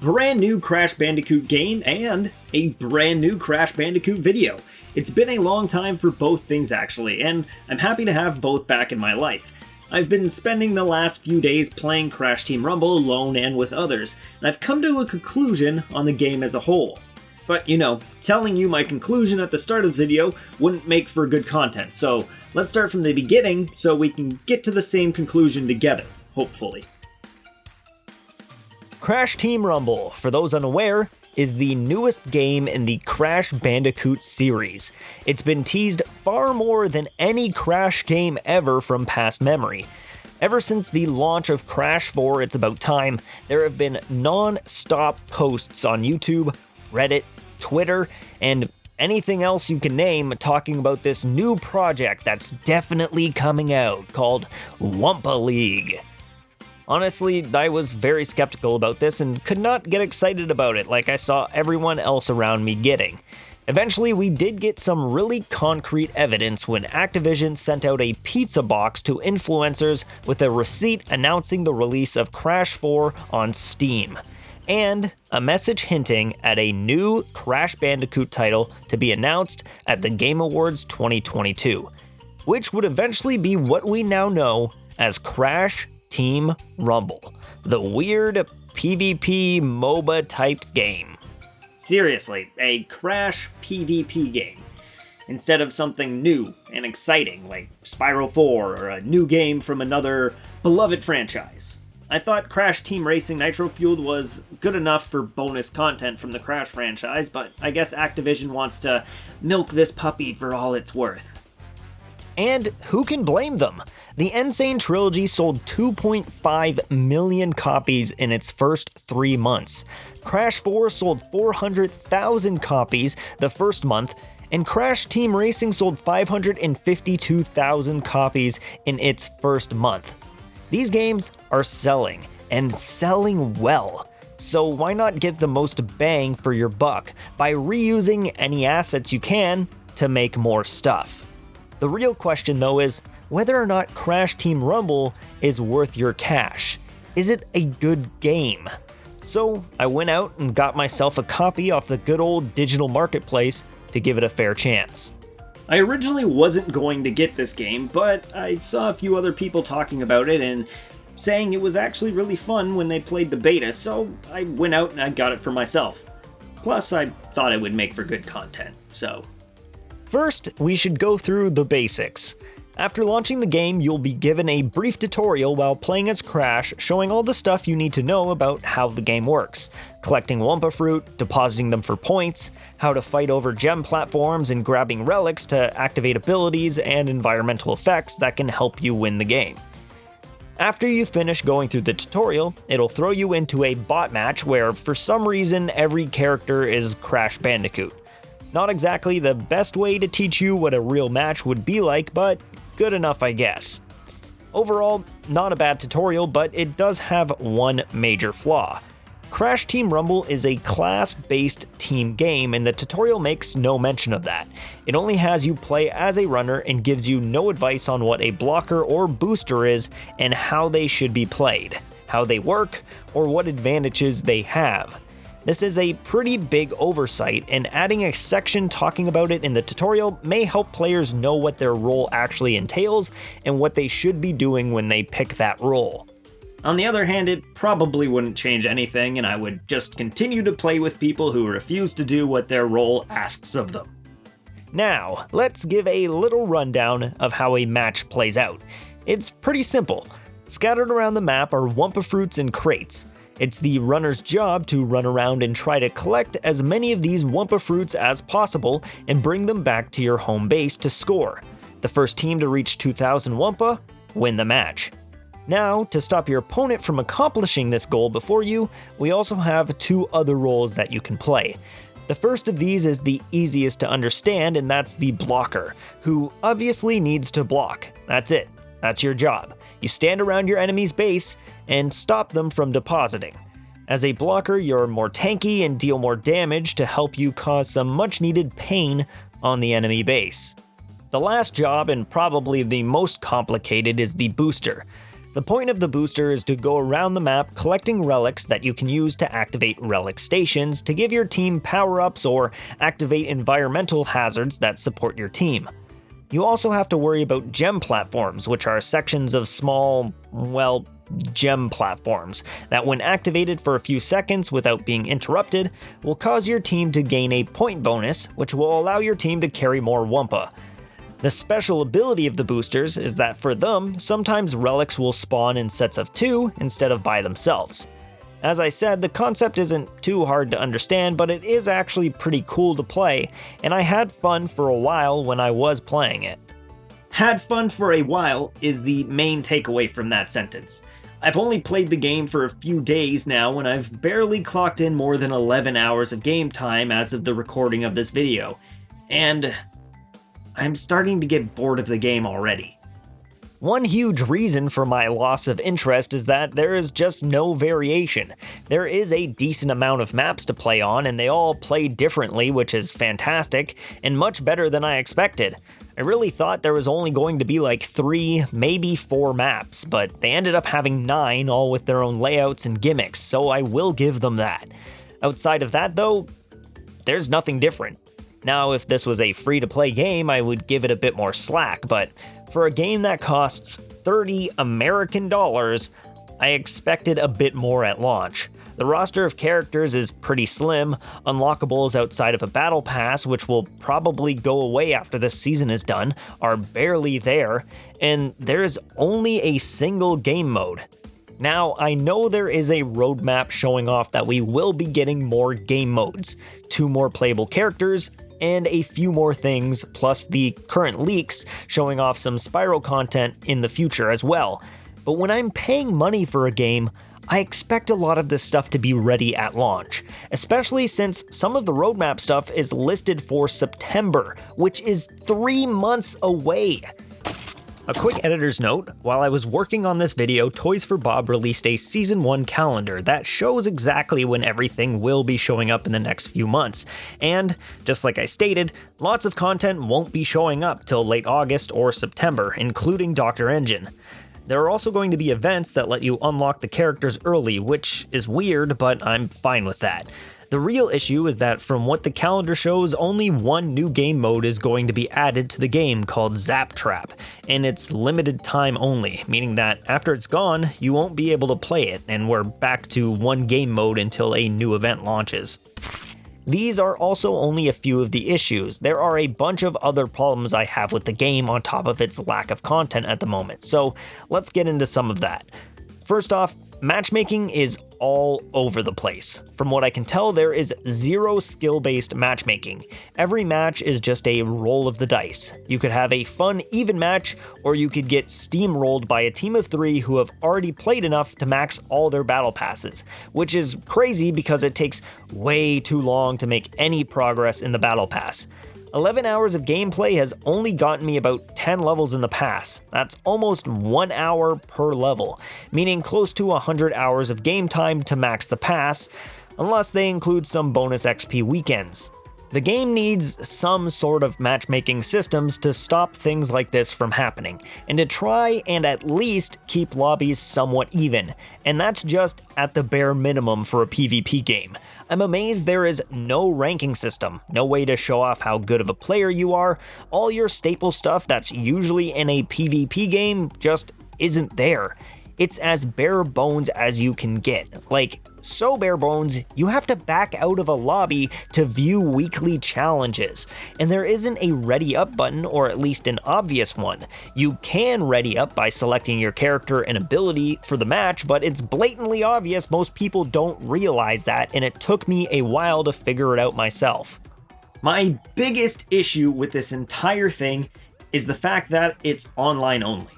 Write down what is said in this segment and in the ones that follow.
brand new Crash Bandicoot game and a brand new Crash Bandicoot video. It's been a long time for both things actually, and I'm happy to have both back in my life. I've been spending the last few days playing Crash Team Rumble alone and with others, and I've come to a conclusion on the game as a whole. But telling you my conclusion at the start of the video wouldn't make for good content, so let's start from the beginning so we can get to the same conclusion together, hopefully. Crash Team Rumble, for those unaware, is the newest game in the Crash Bandicoot series. It's been teased far more than any Crash game ever from past memory. Ever since the launch of Crash 4 It's About Time, there have been non-stop posts on YouTube, Reddit, Twitter, and anything else you can name talking about this new project that's definitely coming out called Wumpa League. Honestly, I was very skeptical about this and could not get excited about it like I saw everyone else around me getting. Eventually, we did get some really concrete evidence when Activision sent out a pizza box to influencers with a receipt announcing the release of Crash 4 on Steam, and a message hinting at a new Crash Bandicoot title to be announced at the Game Awards 2022, which would eventually be what we now know as Crash Team Rumble, the weird PvP MOBA type game. Seriously, a Crash PvP game, instead of something new and exciting like Spyro 4 or a new game from another beloved franchise. I thought Crash Team Racing Nitro Fueled was good enough for bonus content from the Crash franchise, but I guess Activision wants to milk this puppy for all it's worth. And who can blame them? The Insane Trilogy sold 2.5 million copies in its first 3 months. Crash 4 sold 400,000 copies the first month, and Crash Team Racing sold 552,000 copies in its first month. These games are selling, and selling well. So why not get the most bang for your buck by reusing any assets you can to make more stuff? The real question though is whether or not Crash Team Rumble is worth your cash. Is it a good game? So I went out and got myself a copy off the good old digital marketplace to give it a fair chance. I originally wasn't going to get this game, but I saw a few other people talking about it and saying it was actually really fun when they played the beta, so I went out and I got it for myself. Plus, I thought it would make for good content, so. First, we should go through the basics. After launching the game, you'll be given a brief tutorial while playing as Crash, showing all the stuff you need to know about how the game works. Collecting Wumpa Fruit, depositing them for points, how to fight over gem platforms, and grabbing relics to activate abilities and environmental effects that can help you win the game. After you finish going through the tutorial, it'll throw you into a bot match where, for some reason, every character is Crash Bandicoot. Not exactly the best way to teach you what a real match would be like, but good enough, I guess. Overall, not a bad tutorial, but it does have one major flaw. Crash Team Rumble is a class-based team game, and the tutorial makes no mention of that. It only has you play as a runner and gives you no advice on what a blocker or booster is and how they should be played, how they work, or what advantages they have. This is a pretty big oversight, and adding a section talking about it in the tutorial may help players know what their role actually entails and what they should be doing when they pick that role. On the other hand, it probably wouldn't change anything, and I would just continue to play with people who refuse to do what their role asks of them. Now, let's give a little rundown of how a match plays out. It's pretty simple. Scattered around the map are Wumpa Fruits in crates. It's the runner's job to run around and try to collect as many of these Wumpa Fruits as possible and bring them back to your home base to score. The first team to reach 2,000 Wumpa win the match. Now, to stop your opponent from accomplishing this goal before you, we also have 2 other roles that you can play. The first of these is the easiest to understand, and that's the blocker, who obviously needs to block. That's it. That's your job. You stand around your enemy's base and stop them from depositing. As a blocker, you're more tanky and deal more damage to help you cause some much needed pain on the enemy base. The last job, and probably the most complicated, is the booster. The point of the booster is to go around the map collecting relics that you can use to activate relic stations to give your team power-ups or activate environmental hazards that support your team. You also have to worry about gem platforms, which are sections of small, gem platforms that when activated for a few seconds without being interrupted will cause your team to gain a point bonus, which will allow your team to carry more Wumpa. The special ability of the boosters is that for them, sometimes relics will spawn in sets of 2 instead of by themselves. As I said, the concept isn't too hard to understand, but it is actually pretty cool to play, and I had fun for a while when I was playing it. Had fun for a while is the main takeaway from that sentence. I've only played the game for a few days now, and I've barely clocked in more than 11 hours of game time as of the recording of this video, and I'm starting to get bored of the game already. One huge reason for my loss of interest is that there is just no variation. There is a decent amount of maps to play on, and they all play differently, which is fantastic, and much better than I expected. I really thought there was only going to be like 3, maybe 4 maps, but they ended up having 9, all with their own layouts and gimmicks, so I will give them that. Outside of that though, there's nothing different. Now, if this was a free-to-play game, I would give it a bit more slack, but for a game that costs 30 American dollars, I expected a bit more at launch. The roster of characters is pretty slim, unlockables outside of a battle pass, which will probably go away after this season is done, are barely there, and there is only a single game mode. Now, I know there is a roadmap showing off that we will be getting more game modes, 2 more playable characters, and a few more things, plus the current leaks showing off some Spyro content in the future as well. But when I'm paying money for a game, I expect a lot of this stuff to be ready at launch, especially since some of the roadmap stuff is listed for September, which is 3 months away. A quick editor's note, while I was working on this video, Toys for Bob released a Season 1 calendar that shows exactly when everything will be showing up in the next few months, and, just like I stated, lots of content won't be showing up till late August or September, including Dr. Engine. There are also going to be events that let you unlock the characters early, which is weird, but I'm fine with that. The real issue is that from what the calendar shows, only one new game mode is going to be added to the game called Zap Trap, and it's limited time only, meaning that after it's gone, you won't be able to play it, and we're back to one game mode until a new event launches. These are also only a few of the issues. There are a bunch of other problems I have with the game on top of its lack of content at the moment, so let's get into some of that. First off, matchmaking is all over the place. From what I can tell, there is 0 skill-based matchmaking. Every match is just a roll of the dice. You could have a fun, even match, or you could get steamrolled by a team of 3 who have already played enough to max all their battle passes, which is crazy because it takes way too long to make any progress in the battle pass. 11 hours of gameplay has only gotten me about 10 levels in the pass. That's almost 1 hour per level, meaning close to 100 hours of game time to max the pass, unless they include some bonus XP weekends. The game needs some sort of matchmaking systems to stop things like this from happening, and to try and at least keep lobbies somewhat even, and that's just at the bare minimum for a PvP game. I'm amazed there is no ranking system, no way to show off how good of a player you are. All your staple stuff that's usually in a PvP game just isn't there. It's as bare bones as you can get. Like, so bare bones, you have to back out of a lobby to view weekly challenges. And there isn't a ready up button, or at least an obvious one. You can ready up by selecting your character and ability for the match, but it's blatantly obvious most people don't realize that, and it took me a while to figure it out myself. My biggest issue with this entire thing is the fact that it's online only.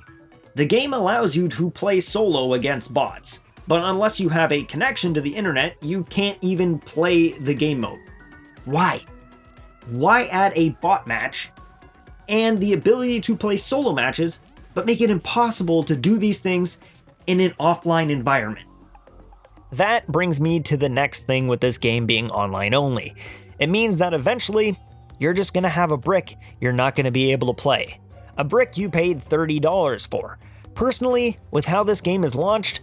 The game allows you to play solo against bots, but unless you have a connection to the internet, you can't even play the game mode. Why? Why add a bot match and the ability to play solo matches, but make it impossible to do these things in an offline environment? That brings me to the next thing with this game being online only. It means that eventually, you're just gonna have a brick you're not gonna be able to play. A brick you paid $30 for. Personally, with how this game is launched,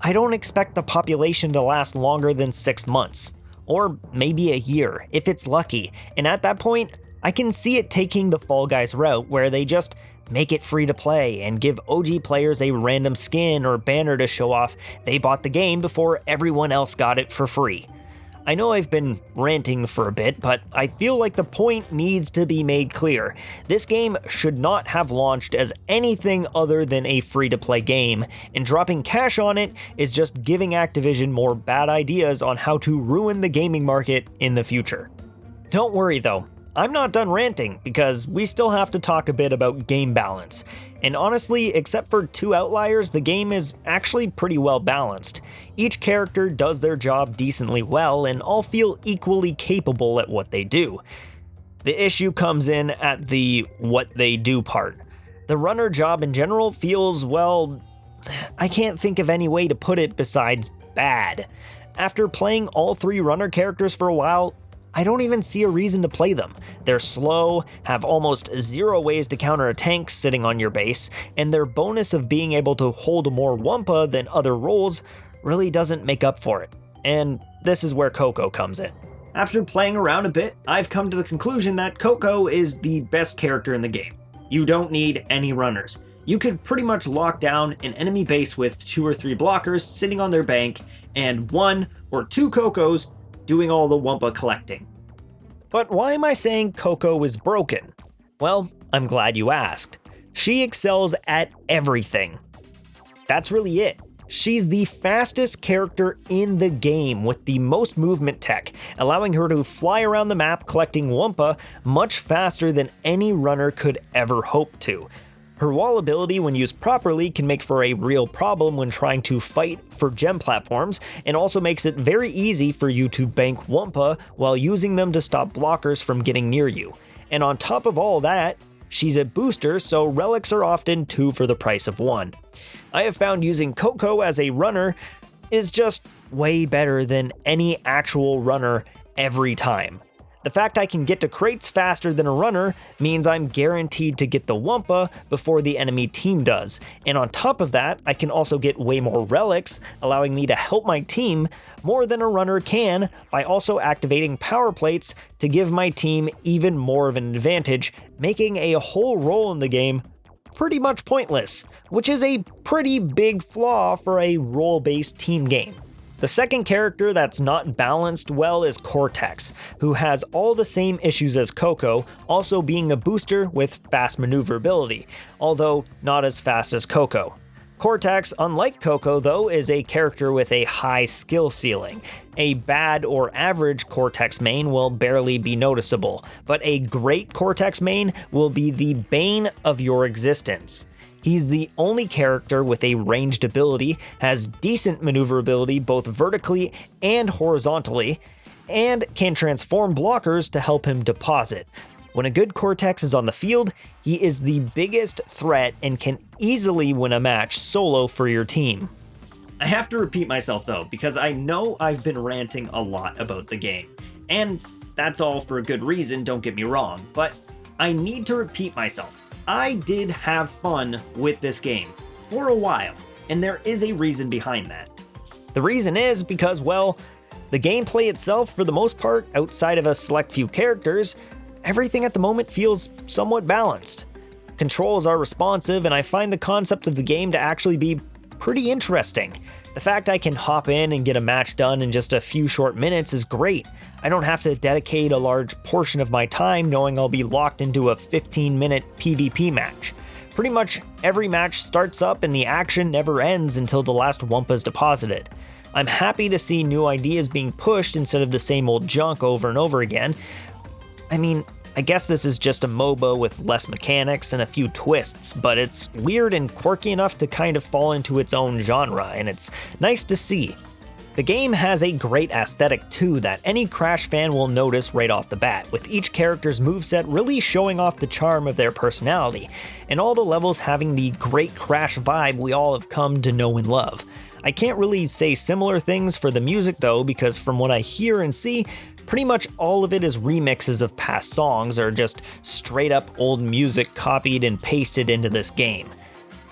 I don't expect the population to last longer than 6 months, or maybe a year if it's lucky, and at that point, I can see it taking the Fall Guys route where they just make it free to play and give OG players a random skin or banner to show off they bought the game before everyone else got it for free. I know I've been ranting for a bit, but I feel like the point needs to be made clear. This game should not have launched as anything other than a free-to-play game, and dropping cash on it is just giving Activision more bad ideas on how to ruin the gaming market in the future. Don't worry though, I'm not done ranting, because we still have to talk a bit about game balance. And honestly, except for 2 outliers, the game is actually pretty well balanced. Each character does their job decently well, and all feel equally capable at what they do. The issue comes in at the what they do part. The runner job in general feels, well, I can't think of any way to put it besides bad. After playing all 3 runner characters for a while, I don't even see a reason to play them. They're slow, have almost 0 ways to counter a tank sitting on your base, and their bonus of being able to hold more Wumpa than other roles really doesn't make up for it. And this is where Coco comes in. After playing around a bit, I've come to the conclusion that Coco is the best character in the game. You don't need any runners. You could pretty much lock down an enemy base with 2 or 3 blockers sitting on their bank, and 1 or 2 Cocos doing all the Wumpa collecting. But why am I saying Coco is broken? Well, I'm glad you asked. She excels at everything. That's really it. She's the fastest character in the game with the most movement tech, allowing her to fly around the map collecting Wumpa much faster than any runner could ever hope to. Her wall ability, when used properly, can make for a real problem when trying to fight for gem platforms, and also makes it very easy for you to bank Wumpa while using them to stop blockers from getting near you. And on top of all that, she's a booster, so relics are often 2 for the price of 1. I have found using Coco as a runner is just way better than any actual runner every time. The fact I can get to crates faster than a runner means I'm guaranteed to get the Wumpa before the enemy team does, and on top of that, I can also get way more relics, allowing me to help my team more than a runner can by also activating power plates to give my team even more of an advantage, making a whole role in the game pretty much pointless, which is a pretty big flaw for a role-based team game. The second character that's not balanced well is Cortex, who has all the same issues as Coco, also being a booster with fast maneuverability, although not as fast as Coco. Cortex, unlike Coco though, is a character with a high skill ceiling. A bad or average Cortex main will barely be noticeable, but a great Cortex main will be the bane of your existence. He's the only character with a ranged ability, has decent maneuverability both vertically and horizontally, and can transform blockers to help him deposit. When a good Cortex is on the field, he is the biggest threat and can easily win a match solo for your team. I have to repeat myself though, because I know I've been ranting a lot about the game. And that's all for a good reason, don't get me wrong, but I need to repeat myself. I did have fun with this game for a while, and there is a reason behind that. The reason is because, well, the gameplay itself, for the most part, outside of a select few characters, everything at the moment feels somewhat balanced. Controls are responsive, and I find the concept of the game to actually be pretty interesting. The fact I can hop in and get a match done in just a few short minutes is great. I don't have to dedicate a large portion of my time knowing I'll be locked into a 15-minute PvP match. Pretty much every match starts up and the action never ends until the last Wumpa is deposited. I'm happy to see new ideas being pushed instead of the same old junk over and over again. I mean, I guess this is just a MOBA with less mechanics and a few twists, but it's weird and quirky enough to kind of fall into its own genre, and it's nice to see. The game has a great aesthetic too that any Crash fan will notice right off the bat, with each character's moveset really showing off the charm of their personality, and all the levels having the great Crash vibe we all have come to know and love. I can't really say similar things for the music though, because from what I hear and see, pretty much all of it is remixes of past songs or just straight up old music copied and pasted into this game.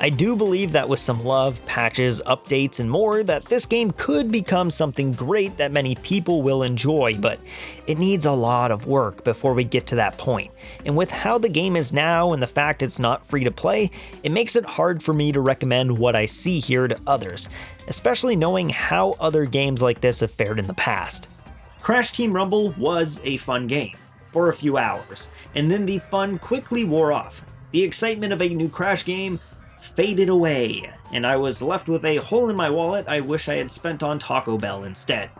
I do believe that with some love, patches, updates, and more, that this game could become something great that many people will enjoy, but it needs a lot of work before we get to that point. And with how the game is now and the fact it's not free to play, it makes it hard for me to recommend what I see here to others, especially knowing how other games like this have fared in the past. Crash Team Rumble was a fun game for a few hours, and then the fun quickly wore off. The excitement of a new Crash game faded away, and I was left with a hole in my wallet I wish I had spent on Taco Bell instead.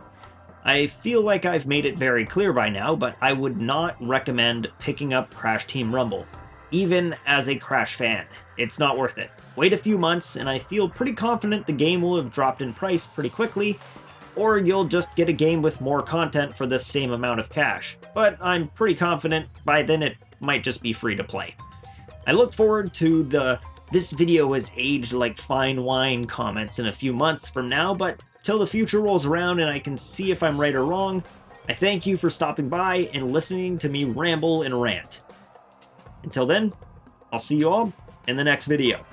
I feel like I've made it very clear by now, but I would not recommend picking up Crash Team Rumble, even as a Crash fan. It's not worth it. Wait a few months, and I feel pretty confident the game will have dropped in price pretty quickly, or you'll just get a game with more content for the same amount of cash. But I'm pretty confident by then it might just be free to play. I look forward to the "this video has aged like fine wine" comments in a few months from now, but till the future rolls around and I can see if I'm right or wrong, I thank you for stopping by and listening to me ramble and rant. Until then, I'll see you all in the next video.